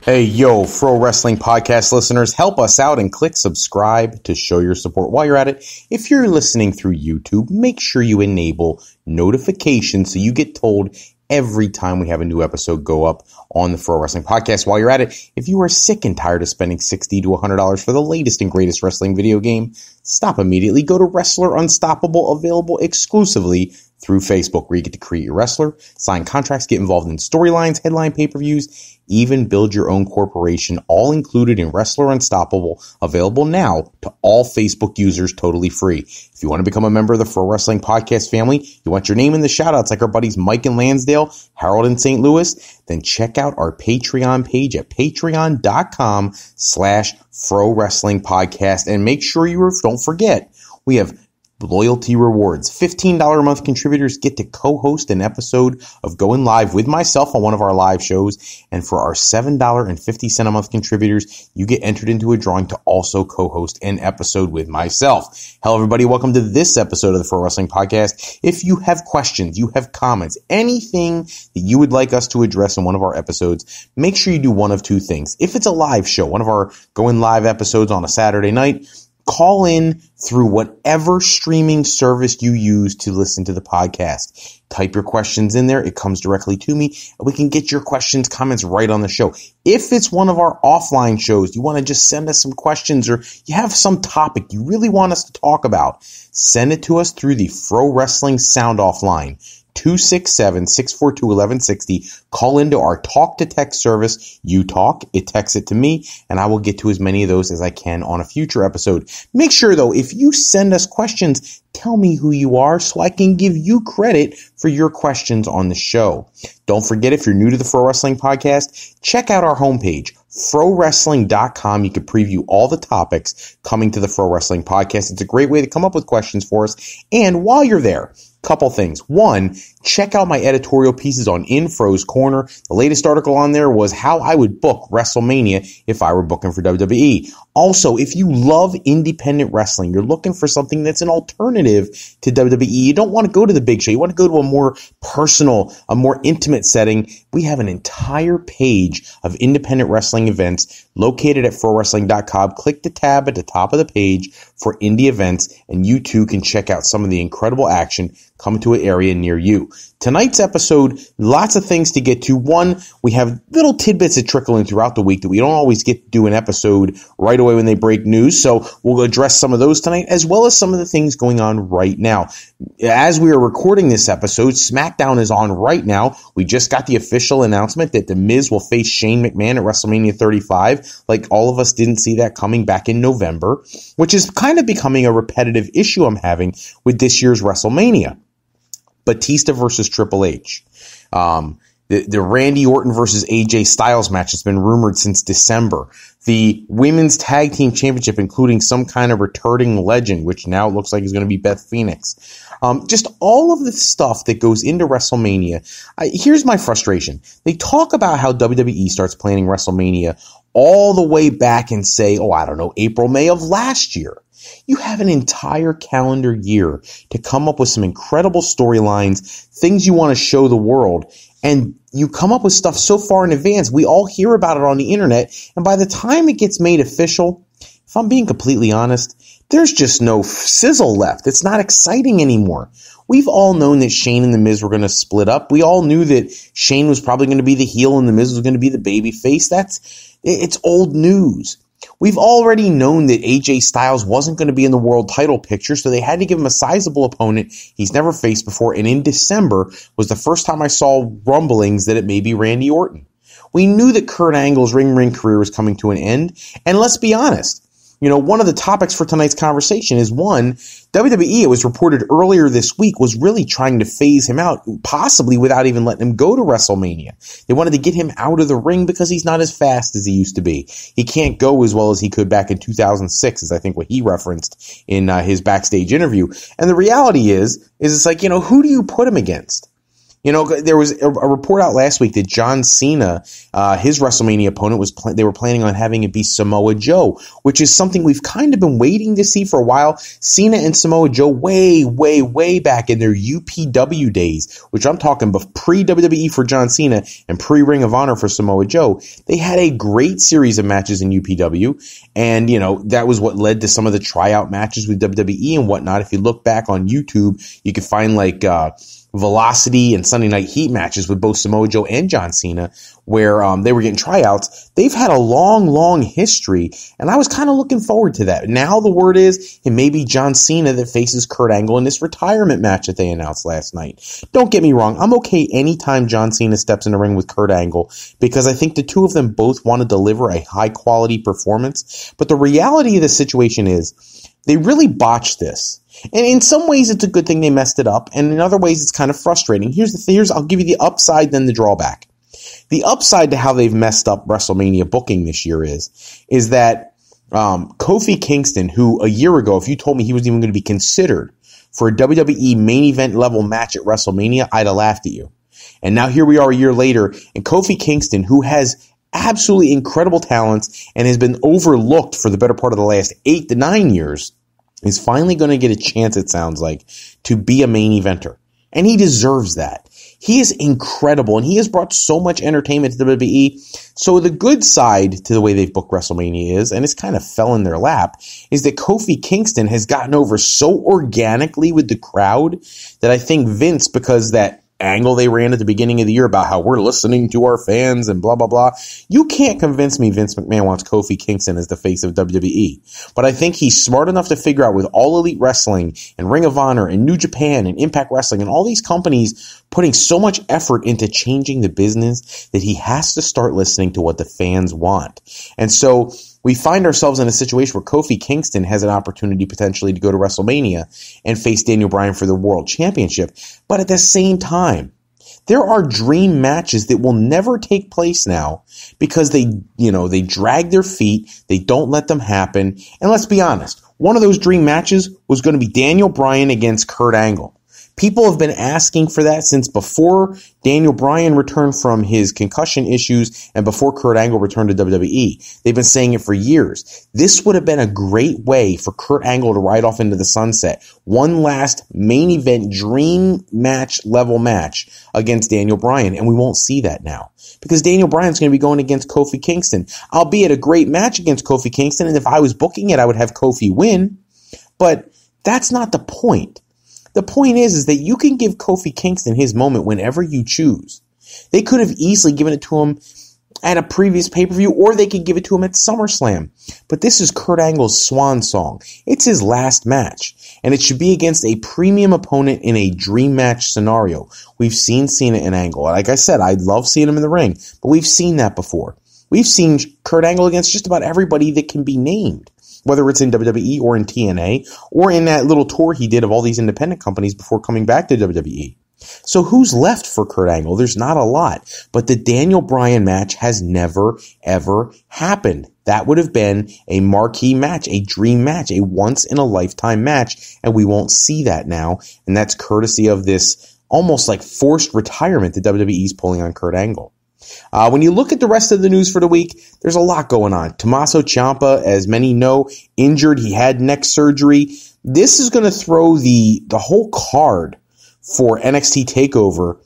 Hey, yo, Fro Wrestling Podcast listeners, help us out and click subscribe to show your support. While you're at it, if you're listening through YouTube, make sure you enable notifications so you get told every time we have a new episode go up on the Fro Wrestling Podcast. While you're at it, if you are sick and tired of spending $60 to $100 for the latest and greatest wrestling video game, stop immediately. Go to Wrestler Unstoppable, available exclusively through Facebook, where you get to create your wrestler, sign contracts, get involved in storylines, headline pay-per-views, even build your own corporation, all included in Wrestler Unstoppable, available now to all Facebook users, totally free. If you want to become a member of the Fro Wrestling Podcast family, you want your name in the shout-outs like our buddies Mike in Lansdale, Harold in St. Louis, then check out our Patreon page at patreon.com/Fro Wrestling Podcast. And make sure don't forget, we have loyalty rewards. $15 a month contributors get to co-host an episode of Going Live with myself on one of our live shows. And for our $7.50 a month contributors, you get entered into a drawing to also co-host an episode with myself. Hello, everybody. Welcome to this episode of the Fro Wrestling Podcast. If you have questions, you have comments, anything that you would like us to address in one of our episodes, make sure you do one of two things. If it's a live show, one of our Going Live episodes on a Saturday night, call in through whatever streaming service you use to listen to the podcast. Type your questions in there. It comes directly to me, and we can get your questions, comments right on the show. If it's one of our offline shows, you want to just send us some questions, or you have some topic you really want us to talk about, send it to us through the Fro Wrestling Sound Off line. 267-642-1160. Call into our talk to text service. You talk, it texts it to me, and I will get to as many of those as I can on a future episode. Make sure, though, if you send us questions, tell me who you are so I can give you credit for your questions on the show. Don't forget, if you're new to the Fro Wrestling Podcast, check out our homepage, frowrestling.com. You can preview all the topics coming to the Fro Wrestling Podcast. It's a great way to come up with questions for us. And while you're there, couple things. One, check out my editorial pieces on Infro's Corner. The latest article on there was how I would book WrestleMania if I were booking for WWE. Also, if you love independent wrestling, you're looking for something that's an alternative to WWE, you don't want to go to the big show, you want to go to a more personal, a more intimate setting, we have an entire page of independent wrestling events located at frowrestling.com. Click the tab at the top of the page for indie events, and you too can check out some of the incredible action coming to an area near you. Tonight's episode, lots of things to get to. One, we have little tidbits that trickle in throughout the week that we don't always get to do an episode right away when they break news, so we'll address some of those tonight, as well as some of the things going on right now. As we are recording this episode, SmackDown is on right now. We just got the official announcement that The Miz will face Shane McMahon at WrestleMania 35. Like, all of us didn't see that coming back in November, which is kind of becoming a repetitive issue I'm having with this year's WrestleMania. Batista versus Triple H. The Randy Orton versus AJ Styles match has been rumored since December. The Women's Tag Team Championship, including some kind of returning legend, which now it looks like is going to be Beth Phoenix. Just all of the stuff that goes into WrestleMania. Here's my frustration. They talk about how WWE starts planning WrestleMania all the way back and say, April, May of last year. You have an entire calendar year to come up with some incredible storylines, things you want to show the world, and you come up with stuff so far in advance. We all hear about it on the internet, and by the time it gets made official, if I'm being completely honest, there's just no sizzle left. It's not exciting anymore. We've all known that Shane and The Miz were going to split up. We all knew that Shane was probably going to be the heel and The Miz was going to be the baby face. It's old news. We've already known that AJ Styles wasn't going to be in the world title picture, so they had to give him a sizable opponent he's never faced before, and in December was the first time I saw rumblings that it may be Randy Orton. We knew that Kurt Angle's ring career was coming to an end, and let's be honest, one of the topics for tonight's conversation is one, WWE, it was reported earlier this week, was really trying to phase him out, possibly without even letting him go to WrestleMania. They wanted to get him out of the ring because he's not as fast as he used to be. He can't go as well as he could back in 2006, is I think what he referenced in his backstage interview. And the reality is it's like, who do you put him against? There was a report out last week that John Cena, his WrestleMania opponent, they were planning on having it be Samoa Joe, which is something we've kind of been waiting to see for a while. Cena and Samoa Joe way, way, way back in their UPW days, which I'm talking pre-WWE for John Cena and pre-Ring of Honor for Samoa Joe. They had a great series of matches in UPW, and, that was what led to some of the tryout matches with WWE and whatnot. If you look back on YouTube, you can find Velocity and Sunday Night Heat matches with both Samoa Joe and John Cena where they were getting tryouts. They've had a long, long history, and I was kind of looking forward to that. Now the word is it may be John Cena that faces Kurt Angle in this retirement match that they announced last night. Don't get me wrong, I'm okay anytime John Cena steps in the ring with Kurt Angle because I think the two of them both want to deliver a high-quality performance, but the reality of the situation is they really botched this. And in some ways, it's a good thing they messed it up. And in other ways, it's kind of frustrating. I'll give you the upside, then the drawback. The upside to how they've messed up WrestleMania booking this year is that Kofi Kingston, who a year ago, if you told me he was even going to be considered for a WWE main event level match at WrestleMania, I'd have laughed at you. And now here we are a year later, and Kofi Kingston, who has absolutely incredible talents and has been overlooked for the better part of the last 8 to 9 years, is finally going to get a chance, it sounds like, to be a main eventer. And he deserves that. He is incredible, and he has brought so much entertainment to WWE. So the good side to the way they've booked WrestleMania is, and it's kind of fell in their lap, is that Kofi Kingston has gotten over so organically with the crowd that I think Vince, because that angle they ran at the beginning of the year about how we're listening to our fans and blah, blah, blah. You can't convince me Vince McMahon wants Kofi Kingston as the face of WWE. But I think he's smart enough to figure out with All Elite Wrestling and Ring of Honor and New Japan and Impact Wrestling and all these companies putting so much effort into changing the business that he has to start listening to what the fans want. And so we find ourselves in a situation where Kofi Kingston has an opportunity potentially to go to WrestleMania and face Daniel Bryan for the World Championship. But at the same time, there are dream matches that will never take place now because they drag their feet. They don't let them happen. And let's be honest, one of those dream matches was going to be Daniel Bryan against Kurt Angle. People have been asking for that since before Daniel Bryan returned from his concussion issues and before Kurt Angle returned to WWE. They've been saying it for years. This would have been a great way for Kurt Angle to ride off into the sunset. One last main event dream match level match against Daniel Bryan, and we won't see that now because Daniel Bryan's going to be going against Kofi Kingston, albeit a great match against Kofi Kingston, and if I was booking it, I would have Kofi win, but that's not the point. The point is that you can give Kofi Kingston his moment whenever you choose. They could have easily given it to him at a previous pay-per-view, or they could give it to him at SummerSlam. But this is Kurt Angle's swan song. It's his last match, and it should be against a premium opponent in a dream match scenario. We've seen Cena and Angle. Like I said, I love seeing him in the ring, but we've seen that before. We've seen Kurt Angle against just about everybody that can be named, whether it's in WWE or in TNA or in that little tour he did of all these independent companies before coming back to WWE. So who's left for Kurt Angle? There's not a lot. But the Daniel Bryan match has never, ever happened. That would have been a marquee match, a dream match, a once-in-a-lifetime match, and we won't see that now. And that's courtesy of this almost like forced retirement that WWE's pulling on Kurt Angle. When you look at the rest of the news for the week, there's a lot going on. Tomaso Ciampa, as many know, injured. He had neck surgery. This is going to throw the whole card for NXT TakeOver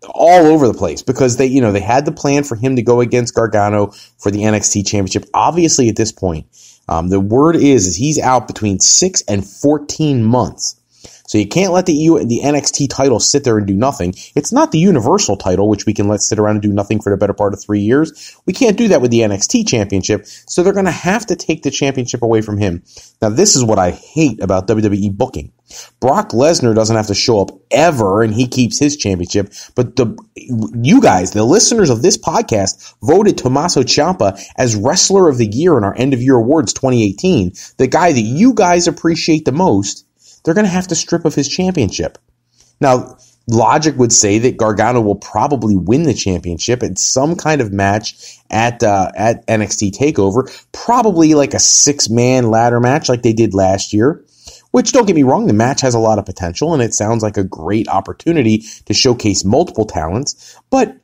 all over the place because they had the plan for him to go against Gargano for the NXT Championship. Obviously, at this point, the word is he's out between 6 and 14 months. So you can't let the NXT title sit there and do nothing. It's not the Universal title, which we can let sit around and do nothing for the better part of 3 years. We can't do that with the NXT Championship, so they're going to have to take the championship away from him. Now, this is what I hate about WWE booking. Brock Lesnar doesn't have to show up ever, and he keeps his championship. But you guys, the listeners of this podcast, voted Tomaso Ciampa as Wrestler of the Year in our End of Year Awards 2018. The guy that you guys appreciate the most, they're going to have to strip of his championship. Now, logic would say that Gargano will probably win the championship in some kind of match at NXT TakeOver, probably like a 6-man ladder match like they did last year. Which, don't get me wrong, the match has a lot of potential, and it sounds like a great opportunity to showcase multiple talents, but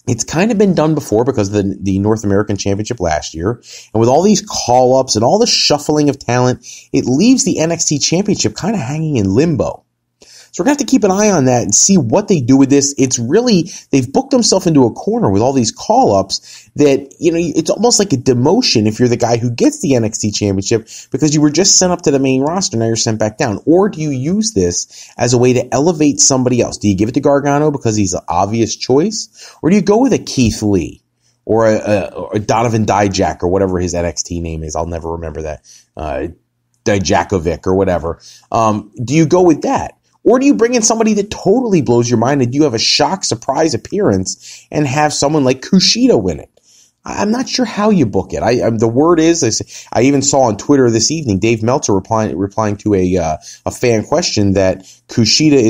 it's kind of been done before because of the North American Championship last year, and with all these call-ups and all the shuffling of talent, it leaves the NXT Championship kind of hanging in limbo. So we're going to have to keep an eye on that and see what they do with this. It's really, they've booked themselves into a corner with all these call-ups that, it's almost like a demotion if you're the guy who gets the NXT Championship because you were just sent up to the main roster, now you're sent back down. Or do you use this as a way to elevate somebody else? Do you give it to Gargano because he's an obvious choice? Or do you go with a Keith Lee or a Donovan Dijak or whatever his NXT name is? I'll never remember that. Dijakovic or whatever. Do you go with that? Or do you bring in somebody that totally blows your mind and do you have a shock surprise appearance and have someone like Kushida win it? I'm not sure how you book it. The word is, I even saw on Twitter this evening, Dave Meltzer replying to a fan question that Kushida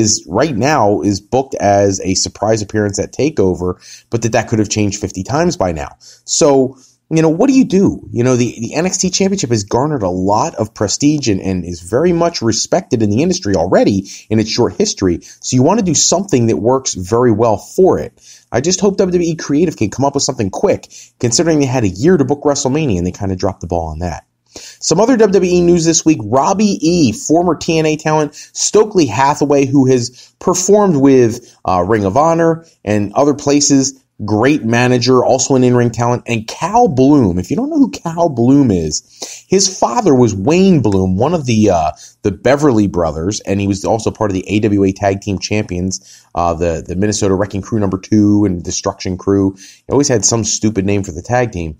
is booked as a surprise appearance at TakeOver, but that could have changed 50 times by now. So, what do you do? The NXT Championship has garnered a lot of prestige and is very much respected in the industry already in its short history. So you want to do something that works very well for it. I just hope WWE Creative can come up with something quick, considering they had a year to book WrestleMania and they kind of dropped the ball on that. Some other WWE news this week, Robbie E., former TNA talent, Stokely Hathaway, who has performed with Ring of Honor and other places, great manager, also an in-ring talent, and Cal Bloom. If you don't know who Cal Bloom is, his father was Wayne Bloom, one of the Beverly brothers, and he was also part of the AWA Tag Team Champions, the Minnesota Wrecking Crew number 2 and Destruction Crew. He always had some stupid name for the tag team.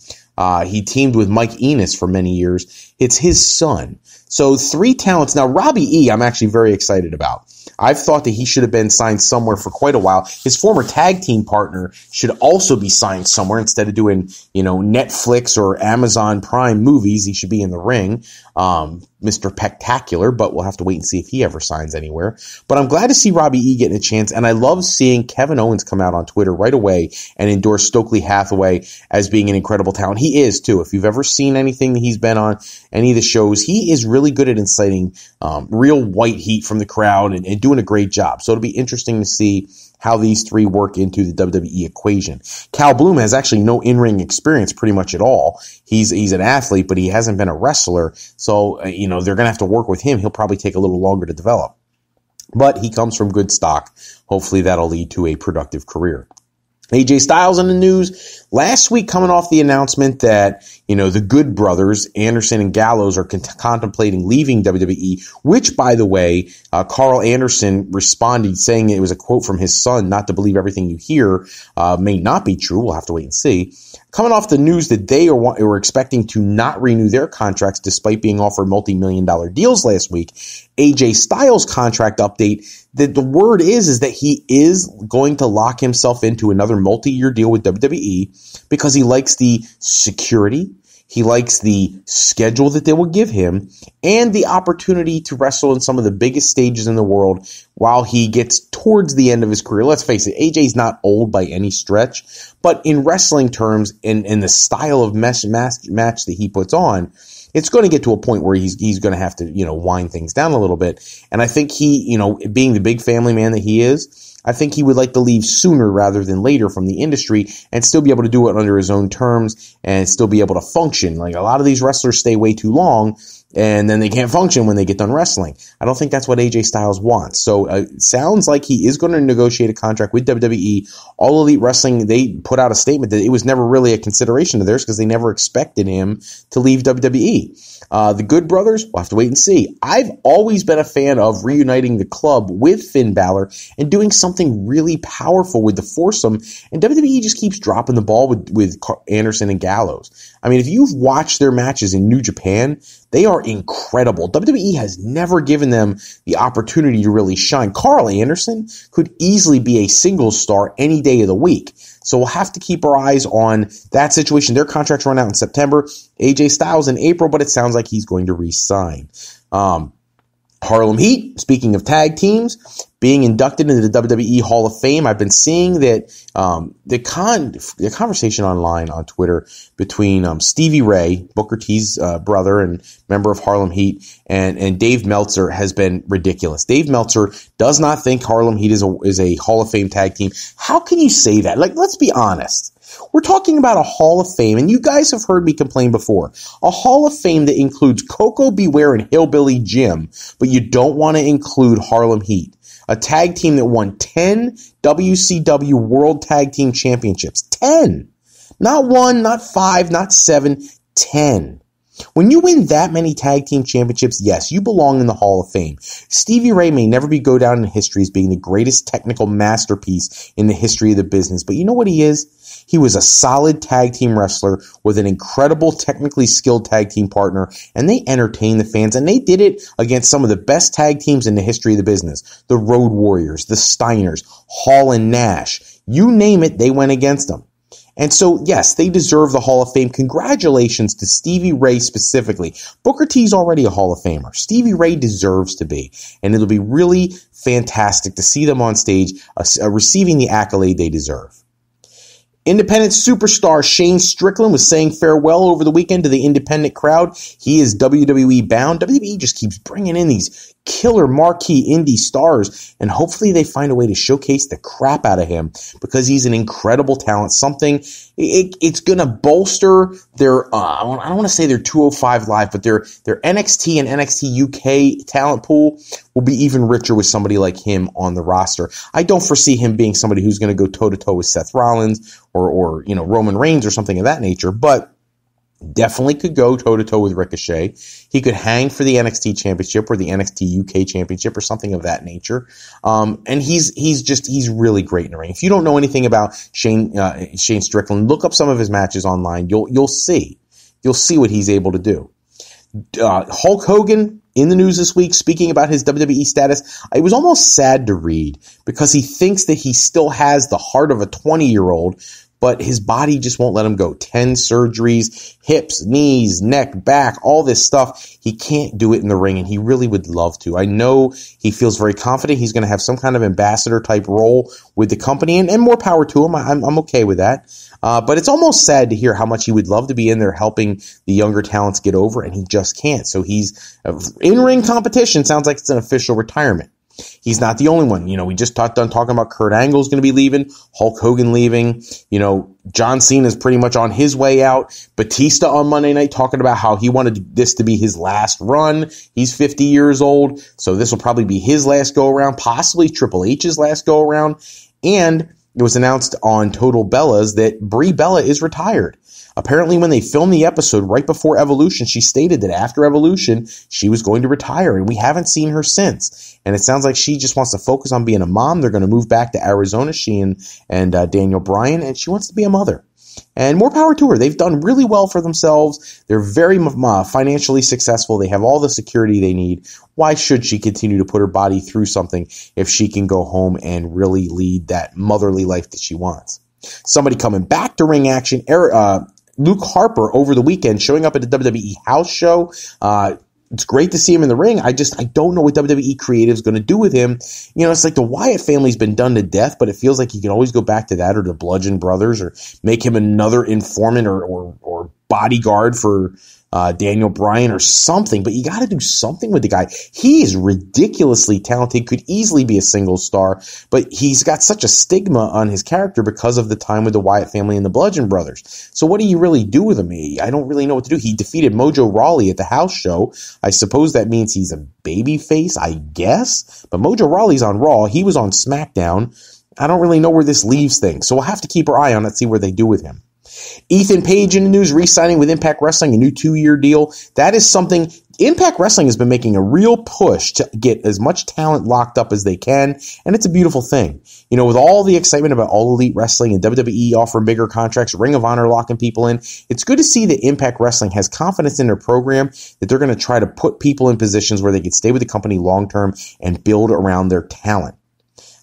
He teamed with Mike Enos for many years. It's his son. So 3 talents. Now, Robbie E., I'm actually very excited about. I've thought that he should have been signed somewhere for quite a while. His former tag team partner should also be signed somewhere instead of doing, Netflix or Amazon Prime movies. He should be in the ring, Mr. Pectacular, but we'll have to wait and see if he ever signs anywhere. But I'm glad to see Robbie E. getting a chance, and I love seeing Kevin Owens come out on Twitter right away and endorse Stokely Hathaway as being an incredible talent. He is, too. If you've ever seen anything that he's been on, any of the shows, he is really good at inciting real white heat from the crowd and doing a great job. So it'll be interesting to see how these 3 work into the WWE equation. Cal Bloom has actually no in-ring experience pretty much at all. He's an athlete, but he hasn't been a wrestler. So, they're going to have to work with him. He'll probably take a little longer to develop. But he comes from good stock. Hopefully that'll lead to a productive career. AJ Styles in the news last week, coming off the announcement that, the Good brothers, Anderson and Gallows, are contemplating leaving WWE, which, by the way, Carl Anderson responded saying it was a quote from his son, not to believe everything you hear, may not be true. We'll have to wait and see. Coming off the news that they were expecting to not renew their contracts despite being offered multi-million-dollar deals last week, AJ Styles' contract update, that the word is that he is going to lock himself into another multi-year deal with WWE because he likes the security, he likes the schedule that they will give him, and the opportunity to wrestle in some of the biggest stages in the world while he gets towards the end of his career. Let's face it, AJ's not old by any stretch, but in wrestling terms, in the style of match that he puts on, it's going to get to a point where he's going to have to, wind things down a little bit. And I think he, being the big family man that he is, I think he would like to leave sooner rather than later from the industry and still be able to do it under his own terms and still be able to function. Like, a lot of these wrestlers stay way too long and then they can't function when they get done wrestling. I don't think that's what AJ Styles wants. So it sounds like he is going to negotiate a contract with WWE. All Elite Wrestling, they put out a statement that it was never really a consideration of theirs because they never expected him to leave WWE. The Good Brothers, we'll have to wait and see. I've always been a fan of reuniting the club with Finn Balor and doing something really powerful with the foursome, and WWE just keeps dropping the ball with Anderson and Gallows. I mean, if you've watched their matches in New Japan, they are incredible. WWE has never given them the opportunity to really shine. Carl Anderson could easily be a singles star any day of the week. So we'll have to keep our eyes on that situation. Their contracts run out in September. AJ Styles in April, but it sounds like he's going to re-sign. Harlem Heat, speaking of tag teams, being inducted into the WWE Hall of Fame. I've been seeing that the conversation online on Twitter between Stevie Ray, Booker T's brother and member of Harlem Heat, and Dave Meltzer has been ridiculous. Dave Meltzer does not think Harlem Heat is a Hall of Fame tag team. How can you say that? Like, let's be honest. We're talking about a Hall of Fame, and you guys have heard me complain before. A Hall of Fame that includes Coco Beware and Hillbilly Jim, but you don't want to include Harlem Heat. A tag team that won 10 WCW World Tag Team Championships. 10. Not 1, not 5, not 7, 10. When you win that many tag team championships, yes, you belong in the Hall of Fame. Stevie Ray may never go down in history as being the greatest technical masterpiece in the history of the business, but you know what he is? He was a solid tag team wrestler with an incredible, technically skilled tag team partner, and they entertained the fans, and they did it against some of the best tag teams in the history of the business. The Road Warriors, the Steiners, Hall and Nash. You name it, they went against them. And so, yes, they deserve the Hall of Fame. Congratulations to Stevie Ray specifically. Booker T's already a Hall of Famer. Stevie Ray deserves to be. And it'll be really fantastic to see them on stage receiving the accolade they deserve. Independent superstar Shane Strickland was saying farewell over the weekend to the independent crowd. He is WWE bound. WWE just keeps bringing in these killer marquee indie stars, and hopefully they find a way to showcase the crap out of him because he's an incredible talent. Something it's going to bolster their I don't want to say their 205 Live, but their NXT and NXT UK talent pool will be even richer with somebody like him on the roster. I don't foresee him being somebody who's going to go toe to toe with Seth Rollins or Roman Reigns or something of that nature, but definitely could go toe-to-toe with Ricochet. He could hang for the NXT Championship or the NXT UK Championship or something of that nature. And he's really great in the ring. If you don't know anything about Shane Strickland, look up some of his matches online. You'll see what he's able to do. Hulk Hogan in the news this week, speaking about his WWE status. It was almost sad to read because he thinks that he still has the heart of a 20-year-old, but his body just won't let him go. 10 surgeries, hips, knees, neck, back, all this stuff. He can't do it in the ring, and he really would love to. I know he feels very confident he's going to have some kind of ambassador-type role with the company, and more power to him. I'm okay with that. But it's almost sad to hear how much he would love to be in there helping the younger talents get over, and he just can't. So he's in-ring competition. Sounds like it's an official retirement. He's not the only one. We just done talking about Kurt Angle's going to be leaving, Hulk Hogan leaving. John Cena's pretty much on his way out. Batista on Monday night talking about how he wanted this to be his last run. He's 50 years old, so this will probably be his last go-around, possibly Triple H's last go-around. And it was announced on Total Bellas that Brie Bella is retired. Apparently, when they filmed the episode right before Evolution, she stated that after Evolution, she was going to retire, and we haven't seen her since. And it sounds like she just wants to focus on being a mom. They're going to move back to Arizona, she and Daniel Bryan, and she wants to be a mother. And more power to her. They've done really well for themselves. They're very financially successful. They have all the security they need. Why should she continue to put her body through something if she can go home and really lead that motherly life that she wants? Somebody coming back to ring action, Luke Harper over the weekend showing up at the WWE house show. It's great to see him in the ring. I don't know what WWE creative is going to do with him. It's like the Wyatt family's been done to death, but it feels like you can always go back to that or the Bludgeon Brothers or make him another informant or bodyguard for Daniel Bryan or something, but you got to do something with the guy. He is ridiculously talented, could easily be a single star, but he's got such a stigma on his character because of the time with the Wyatt family and the Bludgeon Brothers. So what do you really do with him? I don't really know what to do. He defeated Mojo Rawley at the house show. I suppose that means he's a babyface, I guess, but Mojo Rawley's on Raw. He was on SmackDown. I don't really know where this leaves things, so we'll have to keep our eye on it, see where they do with him. Ethan Page in the news, re-signing with Impact Wrestling, a new 2-year deal. That is something Impact Wrestling has been making a real push to get as much talent locked up as they can, and it's a beautiful thing. You know, with all the excitement about All Elite Wrestling and WWE offering bigger contracts, Ring of Honor locking people in, it's good to see that Impact Wrestling has confidence in their program, that they're going to try to put people in positions where they can stay with the company long-term and build around their talent.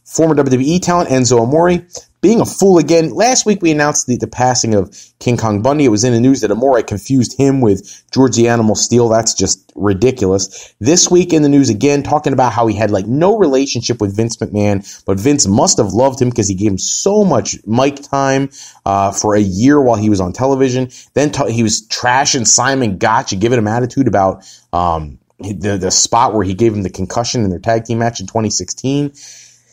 Former WWE talent Enzo Amore, being a fool again. Last week we announced the passing of King Kong Bundy. It was in the news that Amore confused him with George the Animal Steel. That's just ridiculous. This week in the news again, talking about how he had like no relationship with Vince McMahon, but Vince must have loved him because he gave him so much mic time for a year while he was on television. Then he was trashing Simon Gotch, giving him attitude about the spot where he gave him the concussion in their tag team match in 2016.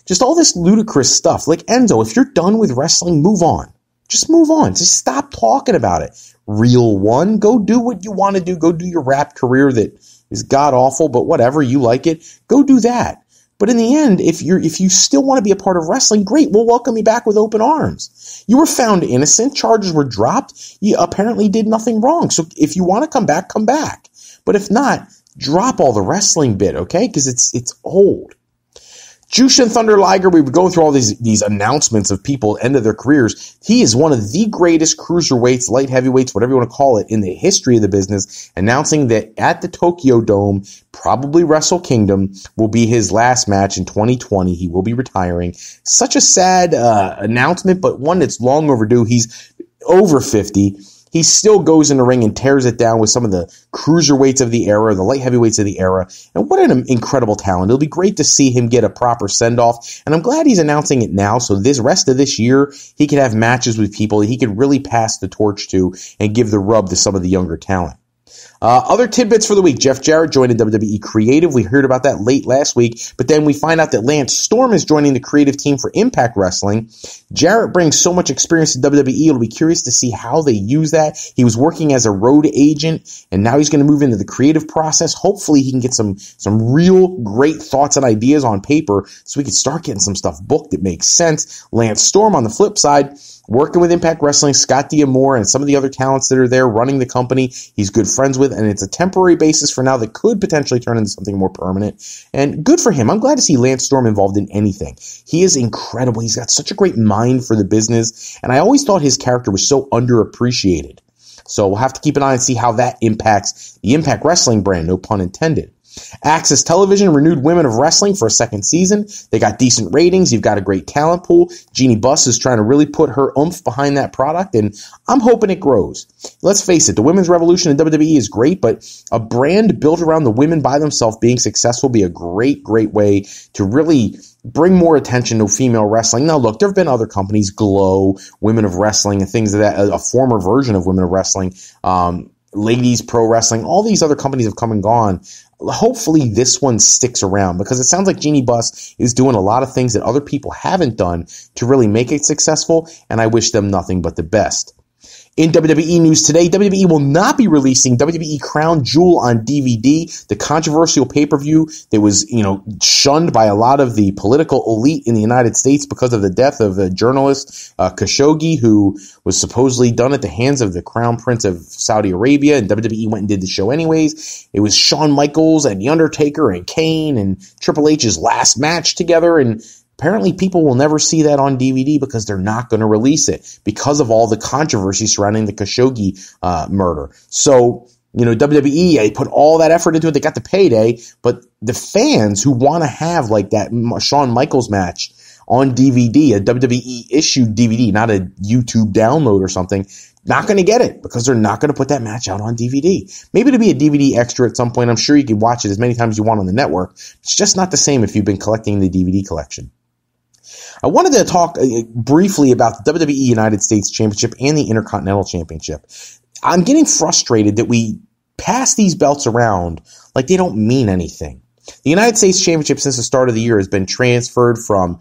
Just all this ludicrous stuff. Like, Enzo, if you're done with wrestling, move on. Just move on. Just stop talking about it. Real one, go do what you want to do. Go do your rap career that is god-awful, but whatever, you like it. Go do that. But in the end, if you still want to be a part of wrestling, great. We'll welcome you back with open arms. You were found innocent. Charges were dropped. You apparently did nothing wrong. So if you want to come back, come back. But if not, drop all the wrestling bit, okay? Because it's old. Jushin Thunder Liger, we were going through all these announcements of people at the end of their careers. He is one of the greatest cruiserweights, light heavyweights, whatever you want to call it, in the history of the business, announcing that at the Tokyo Dome, probably Wrestle Kingdom, will be his last match in 2020. He will be retiring. Such a sad announcement, but one that's long overdue. He's over 50. He still goes in the ring and tears it down with some of the cruiserweights of the era, the light heavyweights of the era. And what an incredible talent. It'll be great to see him get a proper send-off. And I'm glad he's announcing it now. So this rest of this year, he could have matches with people that he could really pass the torch to and give the rub to some of the younger talent. Other tidbits for the week. Jeff Jarrett joined the WWE Creative. We heard about that late last week, but then we find out that Lance Storm is joining the creative team for Impact Wrestling. Jarrett brings so much experience to WWE. It'll be curious to see how they use that. He was working as a road agent, and now he's going to move into the creative process. Hopefully he can get some real great thoughts and ideas on paper so we can start getting some stuff booked that makes sense. Lance Storm, on the flip side, working with Impact Wrestling, Scott D'Amore, and some of the other talents that are there running the company, he's good friends with, and it's a temporary basis for now that could potentially turn into something more permanent. And good for him. I'm glad to see Lance Storm involved in anything. He is incredible. He's got such a great mind for the business, and I always thought his character was so underappreciated. So we'll have to keep an eye and see how that impacts the Impact Wrestling brand, no pun intended. Access Television renewed Women of Wrestling for a second season. They got decent ratings. You've got a great talent pool. Jeannie Buss is trying to really put her oomph behind that product, and I'm hoping it grows. Let's face it, the women's revolution in WWE is great, but a brand built around the women by themselves being successful would be a great, great way to really bring more attention to female wrestling. Now, look, there have been other companies, Glow, Women of Wrestling, and things of that, a former version of Women of Wrestling, Ladies Pro Wrestling. All these other companies have come and gone. Hopefully this one sticks around because it sounds like Jeannie Buss is doing a lot of things that other people haven't done to really make it successful, and I wish them nothing but the best. In WWE news today, WWE will not be releasing WWE Crown Jewel on DVD, the controversial pay-per-view that was, shunned by a lot of the political elite in the United States because of the death of the journalist Khashoggi, who was supposedly done at the hands of the Crown Prince of Saudi Arabia, and WWE went and did the show anyways. It was Shawn Michaels and The Undertaker and Kane and Triple H's last match together, and apparently people will never see that on DVD because they're not going to release it because of all the controversy surrounding the Khashoggi murder. So, WWE, they put all that effort into it. They got the payday, but the fans who want to have like that Shawn Michaels match on DVD, a WWE issued DVD, not a YouTube download or something, not going to get it because they're not going to put that match out on DVD. Maybe it'll be a DVD extra at some point. I'm sure you can watch it as many times as you want on the network. It's just not the same if you've been collecting the DVD collection. I wanted to talk briefly about the WWE United States Championship and the Intercontinental Championship. I'm getting frustrated that we pass these belts around like they don't mean anything. The United States Championship since the start of the year has been transferred from,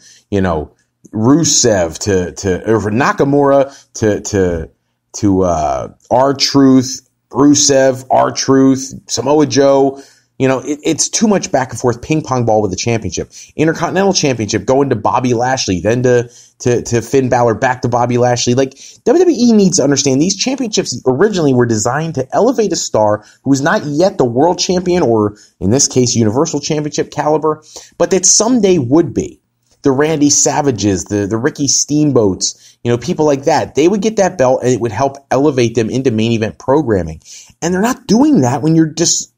Rusev or Nakamura to R-Truth, Rusev, R-Truth, Samoa Joe. It's too much back and forth ping pong ball with the championship. Intercontinental Championship going to Bobby Lashley, then to Finn Balor, back to Bobby Lashley. Like, WWE needs to understand these championships originally were designed to elevate a star who is not yet the world champion, or in this case, Universal Championship caliber, but that someday would be. The Randy Savages, the Ricky Steamboats, people like that. They would get that belt and it would help elevate them into main event programming. And they're not doing that when you're just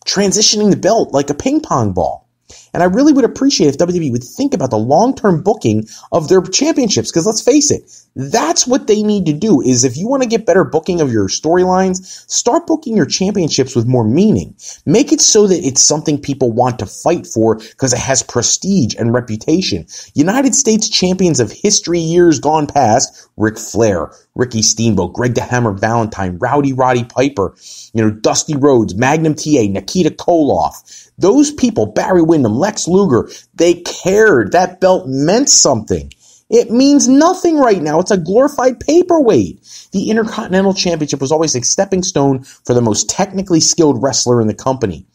transitioning the belt like a ping pong ball. And I really would appreciate if WWE would think about the long-term booking of their championships, because let's face it, that's what they need to do. Is if you want to get better booking of your storylines, start booking your championships with more meaning. Make it so that it's something people want to fight for because it has prestige and reputation. United States champions of history years gone past, Ric Flair, Ricky Steamboat, Greg the Hammer Valentine, Rowdy Roddy Piper, Dusty Rhodes, Magnum TA, Nikita Koloff. Those people, Barry Windham, Lex Luger, they cared. That belt meant something. It means nothing right now. It's a glorified paperweight. The Intercontinental Championship was always a stepping stone for the most technically skilled wrestler in the company.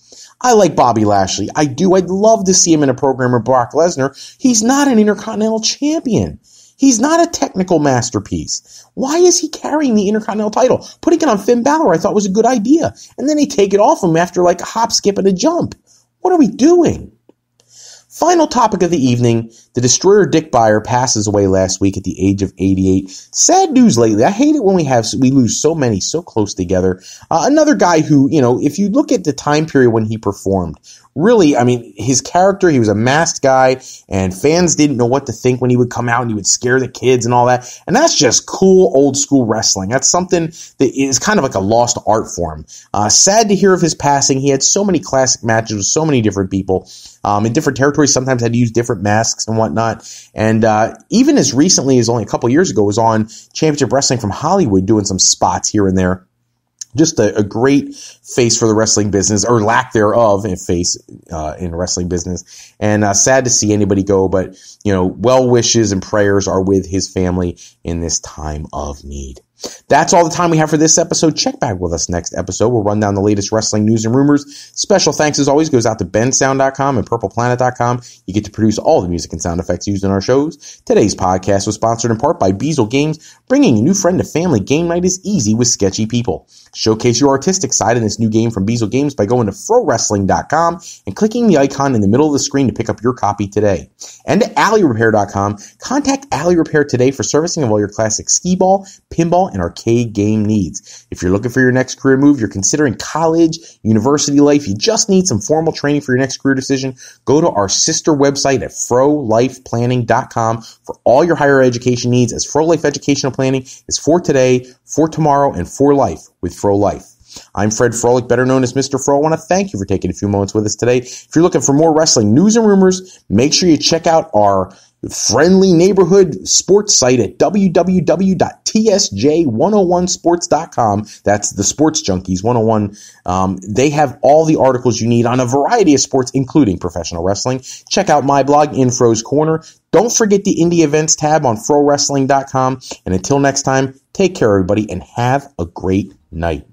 I like Bobby Lashley. I do. I'd love to see him in a program with Brock Lesnar. He's not an Intercontinental Champion. He's not a technical masterpiece. Why is he carrying the Intercontinental title? Putting it on Finn Balor I thought was a good idea. And then they take it off him after like a hop, skip, and a jump. What are we doing? Final topic of the evening, the Destroyer Dick Buyer passes away last week at the age of 88. Sad news lately. I hate it when we lose so many so close together. Another guy who, if you look at the time period when he performed, really, his character, he was a masked guy, and fans didn't know what to think when he would come out and he would scare the kids and all that. And that's just cool old school wrestling. That's something that is kind of like a lost art form. Sad to hear of his passing. He had so many classic matches with so many different people. In different territories, sometimes had to use different masks and whatnot. And even as recently as only a couple years ago, was on Championship Wrestling from Hollywood doing some spots here and there. Just a great face for the wrestling business, or lack thereof, in face in wrestling business. And sad to see anybody go, but well wishes and prayers are with his family in this time of need. That's all the time we have for this episode. Check back with us next episode. We'll run down the latest wrestling news and rumors. Special thanks, as always, goes out to bensound.com and purpleplanet.com. You get to produce all the music and sound effects used in our shows. Today's podcast was sponsored in part by Beazle Games. Bringing a new friend to family game night is easy with sketchy people. Showcase your artistic side in this new game from Beazle Games by going to frowrestling.com and clicking the icon in the middle of the screen to pick up your copy today. And to alleyrepair.com. Contact Alley Repair today for servicing of all your classic skee-ball, pinball, and arcade game needs. If you're looking for your next career move, you're considering college, university life, you just need some formal training for your next career decision, go to our sister website at frolifeplanning.com for all your higher education needs, as Fro Life Educational Planning is for today, for tomorrow, and for life with Fro Life. I'm Fred Froelich, better known as Mr. Fro. I want to thank you for taking a few moments with us today. If you're looking for more wrestling news and rumors, make sure you check out our friendly neighborhood sports site at www.tsj101sports.com. That's the Sports Junkies 101. They have all the articles you need on a variety of sports, including professional wrestling. Check out my blog, In Fro's Corner. Don't forget the indie events tab on frowrestling.com. And until next time, take care, everybody, and have a great night.